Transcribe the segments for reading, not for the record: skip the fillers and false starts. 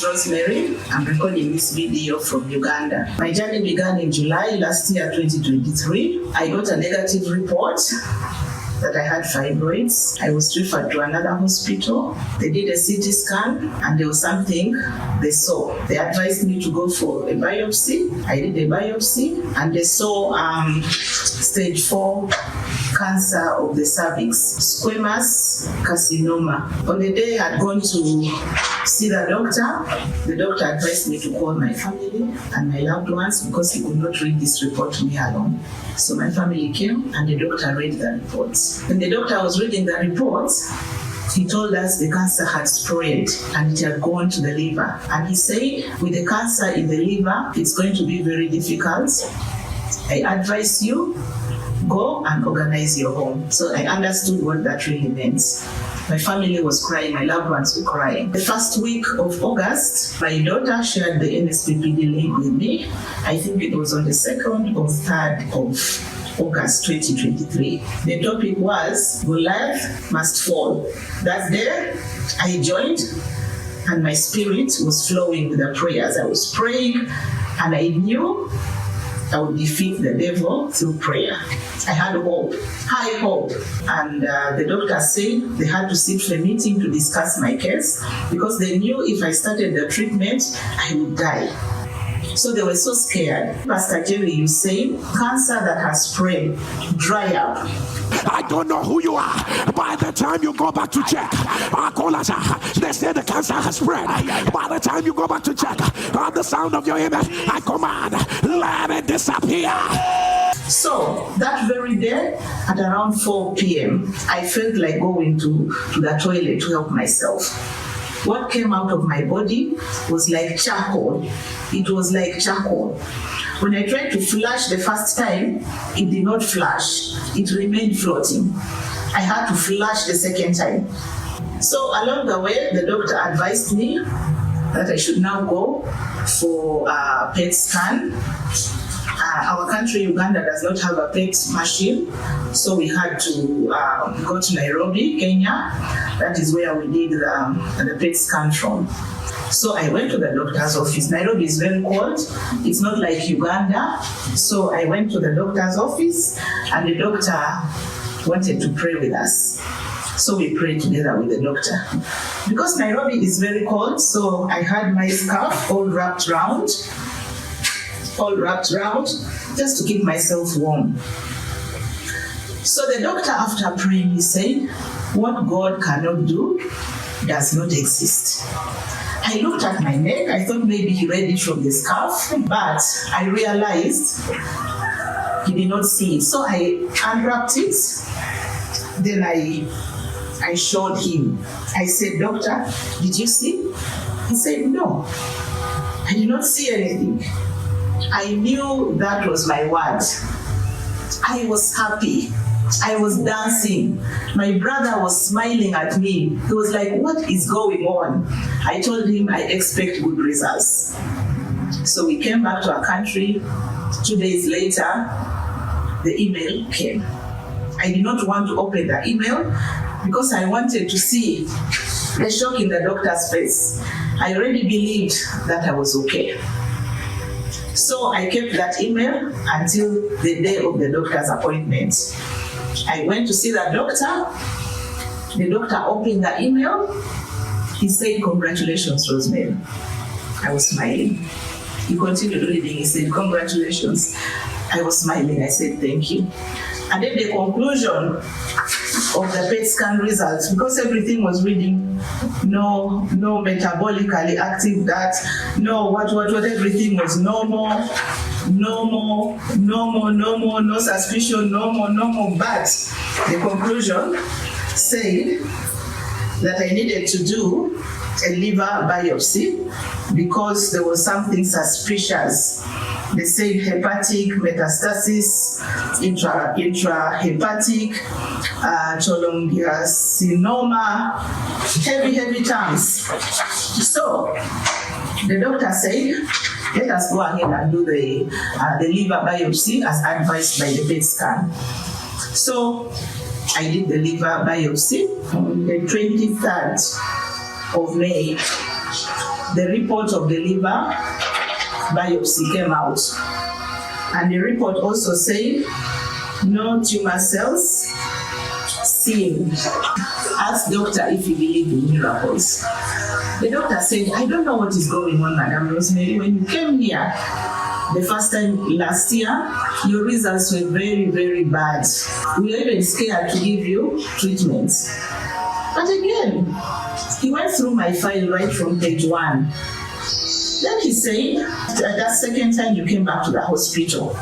Rosemary. I'm recording this video from Uganda. My journey began in July last year, 2023. I got a negative report that I had fibroids. I was referred to another hospital. They did a CT scan and there was something they saw. They advised me to go for a biopsy. I did a biopsy and they saw stage 4 cancer of the cervix, squamous carcinoma. On the day I had gone to see the doctor advised me to call my family and my loved ones because he could not read this report to me alone. So my family came and the doctor read the reports. When the doctor was reading the reports, he told us the cancer had spread and it had gone to the liver. And he said, with the cancer in the liver, it's going to be very difficult. I advise you, go and organize your home. So I understood what that really meant. My family was crying, my loved ones were crying. The first week of August, my daughter shared the NSPPD link with me. I think it was on the 2nd or 3rd of August 2023. The topic was, Goliath must fall. That day, I joined and my spirit was flowing with the prayers. I was praying and I knew I would defeat the devil through prayer. I had hope, high hope. And the doctor said they had to sit for a meeting to discuss my case because they knew if I started the treatment, I would die. So they were so scared. Pastor Jerry, you say, cancer that has spread, dry up. I don't know who you are. By the time you go back to check, they say the cancer has spread. By the time you go back to check, on the sound of your amen, I command, let it disappear. So that very day, at around 4 p.m., I felt like going to the toilet to help myself. What came out of my body was like charcoal. It was like charcoal. When I tried to flush the first time, it did not flush. It remained floating. I had to flush the second time. So along the way, the doctor advised me that I should now go for a PET scan. Our country, Uganda, does not have a PET machine, so we had to go to Nairobi, Kenya. That is where we did the PET scan from. So I went to the doctor's office. Nairobi is very cold. It's not like Uganda. So I went to the doctor's office and the doctor wanted to pray with us. So we prayed together with the doctor. Because Nairobi is very cold, so I had my scarf all wrapped around, just to keep myself warm. So the doctor, after praying, he said, what God cannot do does not exist. I looked at my neck. I thought maybe he read it from the scarf, but I realized he did not see it. So I unwrapped it. Then I showed him. I said, doctor, did you see? He said, no, I did not see anything. I knew that was my word. I was happy. I was dancing. My brother was smiling at me. He was like, what is going on? I told him I expect good results. So we came back to our country. 2 days later, the email came. I did not want to open the email because I wanted to see the shock in the doctor's face. I already believed that I was okay. So I kept that email until the day of the doctor's appointment. I went to see the doctor. The doctor opened the email. He said, congratulations, Rosemary. I was smiling. He continued reading. He said, congratulations. I was smiling. I said, thank you. And then the conclusion of the PET scan results, because everything was reading, no metabolically active that, no everything was normal, no suspicion, normal. But the conclusion said that I needed to do a liver biopsy because there was something suspicious. They said hepatic metastasis, intrahepatic, cholangiocarcinoma, heavy terms. So the doctor said, let us go ahead and do the liver biopsy as advised by the PET scan. So I did the liver biopsy on the 23rd of May the report of the liver biopsy came out. And the report also said, no tumor cells seen. Asked doctor if he believed in miracles. The doctor said, I don't know what is going on, Madam Rosemary. When you came here the first time last year, your results were very, very bad. We were even scared to give you treatments. But again, he went through my file right from page 1. Then he said, that second time you came back to the hospital,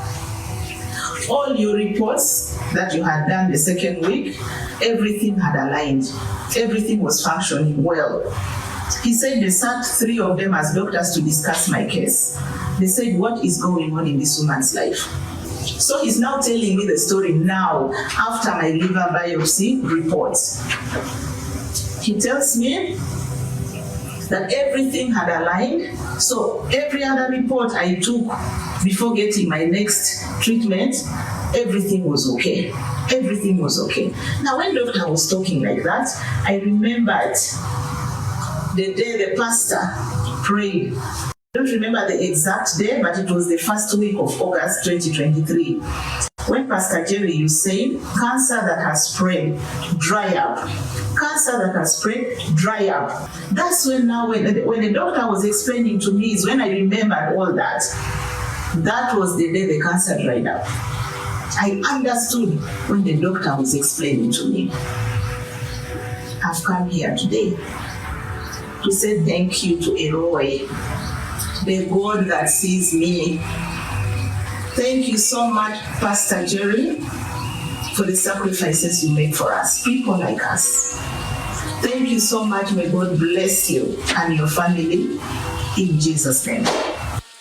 all your reports that you had done the second week, everything had aligned. Everything was functioning well. He said they sat 3 of them as doctors to discuss my case. They said, what is going on in this woman's life? So he's now telling me the story now, after my liver biopsy reports. He tells me that everything had aligned. So every other report I took before getting my next treatment, everything was okay. Everything was okay. Now, when doctor was talking like that, I remembered the day the pastor prayed. I don't remember the exact day, but it was the first week of August 2023. When Pastor Jerry, you said, cancer that has spread, dry up. Cancer that has spread, dry up. That's when now, when the doctor was explaining to me, is when I remembered all that. That was the day the cancer dried up. I understood when the doctor was explaining to me. I've come here today to say thank you to Eloi, the God that sees me. Thank you so much, Pastor Jerry, for the sacrifices you make for us, people like us. Thank you so much. May God bless you and your family in Jesus' name.